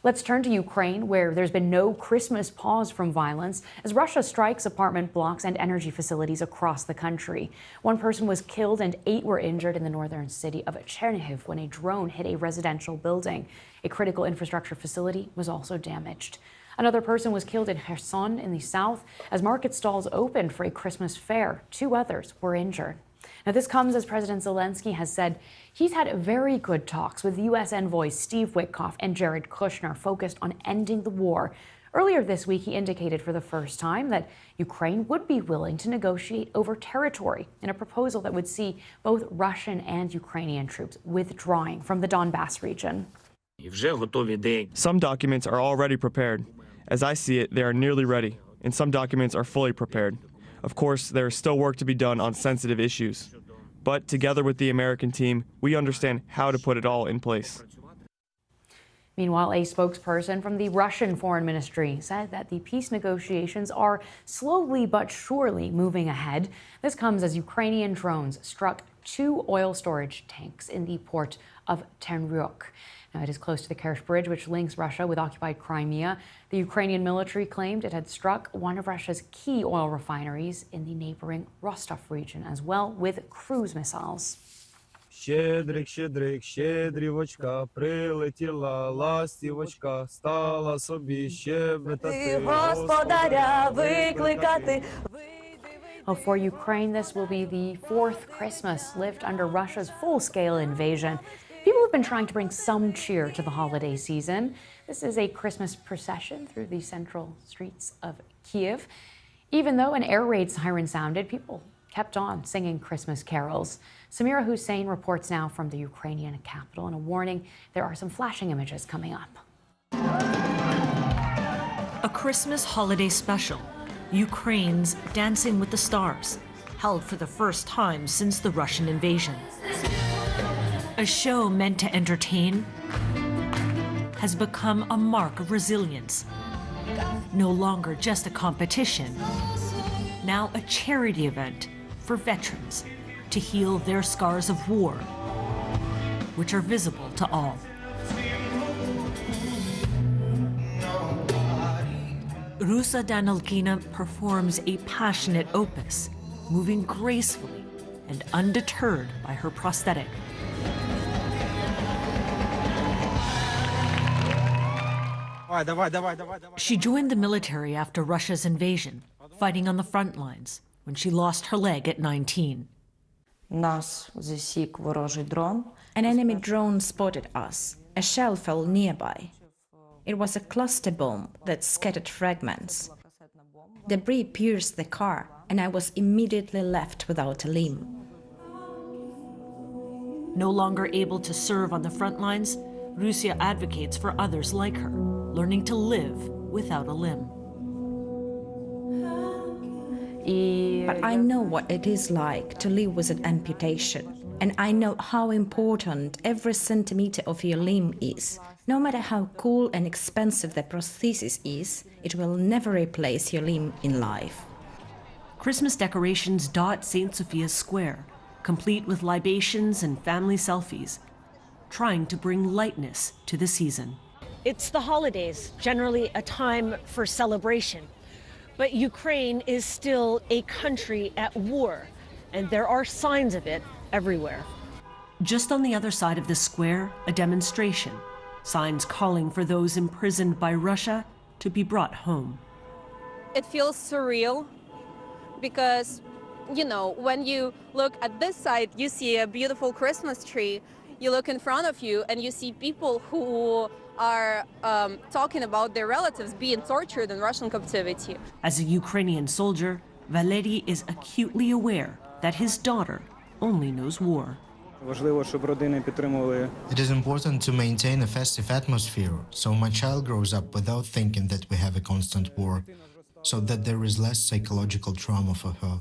Let's turn to Ukraine, where there's been no Christmas pause from violence as Russia strikes apartment blocks and energy facilities across the country. One person was killed and 8 were injured in the northern city of Chernihiv when a drone hit a residential building. A critical infrastructure facility was also damaged. Another person was killed in Kherson in the south as market stalls opened for a Christmas fair. 2 others were injured. Now, this comes as President Zelensky has said he's had very good talks with U.S. envoys Steve Witkoff and Jared Kushner focused on ending the war. Earlier this week, he indicated for the first time that Ukraine would be willing to negotiate over territory in a proposal that would see both Russian and Ukrainian troops withdrawing from the Donbass region. Some documents are already prepared. As I see it, they are nearly ready, and some documents are fully prepared. Of course, there is still work to be done on sensitive issues. But together with the American team, we understand how to put it all in place. Meanwhile, a spokesperson from the Russian Foreign Ministry said that the peace negotiations are slowly but surely moving ahead. This comes as Ukrainian drones struck 2 oil storage tanks in the port of Ternyuk. Now, it is close to the Kerch Bridge, which links Russia with occupied Crimea. The Ukrainian military claimed it had struck one of Russia's key oil refineries in the neighboring Rostov region, as well with cruise missiles. Щедрик, щедрик, щедрівочка, прилетіла ластівочка, стала собі щебетати, господаря викликати. Well, for Ukraine, this will be the 4th Christmas lived under Russia's full-scale invasion. People have been trying to bring some cheer to the holiday season. This is a Christmas procession through the central streets of Kiev. Even though an air raid siren sounded, people kept on singing Christmas carols. Samira Hussein reports now from the Ukrainian capital, and a warning, there are some flashing images coming up. A Christmas holiday special, Ukraine's Dancing with the Stars, held for the first time since the Russian invasion. A show meant to entertain has become a mark of resilience. No longer just a competition, now a charity event for veterans to heal their scars of war, which are visible to all. Rusa Danilkina performs a passionate opus, moving gracefully and undeterred by her prosthetic. She joined the military after Russia's invasion, fighting on the front lines when she lost her leg at 19. An enemy drone spotted us. A shell fell nearby. It was a cluster bomb that scattered fragments. Debris pierced the car, and I was immediately left without a limb. No longer able to serve on the front lines, Rusia advocates for others like her, learning to live without a limb. But I know what it is like to live with an amputation, and I know how important every centimeter of your limb is. No matter how cool and expensive the prosthesis is, it will never replace your limb in life. Christmas decorations dot St. Sophia's Square, complete with libations and family selfies, trying to bring lightness to the season. It's the holidays, generally a time for celebration. But Ukraine is still a country at war, and there are signs of it everywhere. Just on the other side of the square, a demonstration, signs calling for those imprisoned by Russia to be brought home. It feels surreal because, you know, when you look at this side, you see a beautiful Christmas tree. You look in front of you and you see people who are talking about their relatives being tortured in Russian captivity. As a Ukrainian soldier, Valery is acutely aware that his daughter only knows war. It is important to maintain a festive atmosphere, so my child grows up without thinking that we have a constant war, so that there is less psychological trauma for her.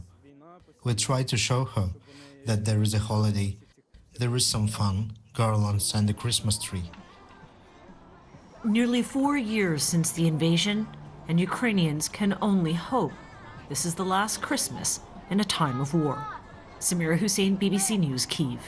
We try to show her that there is a holiday, there is some fun, garlands and a Christmas tree. Nearly 4 years since the invasion, and Ukrainians can only hope this is the last Christmas in a time of war. Samira Hussein, BBC News, Kyiv.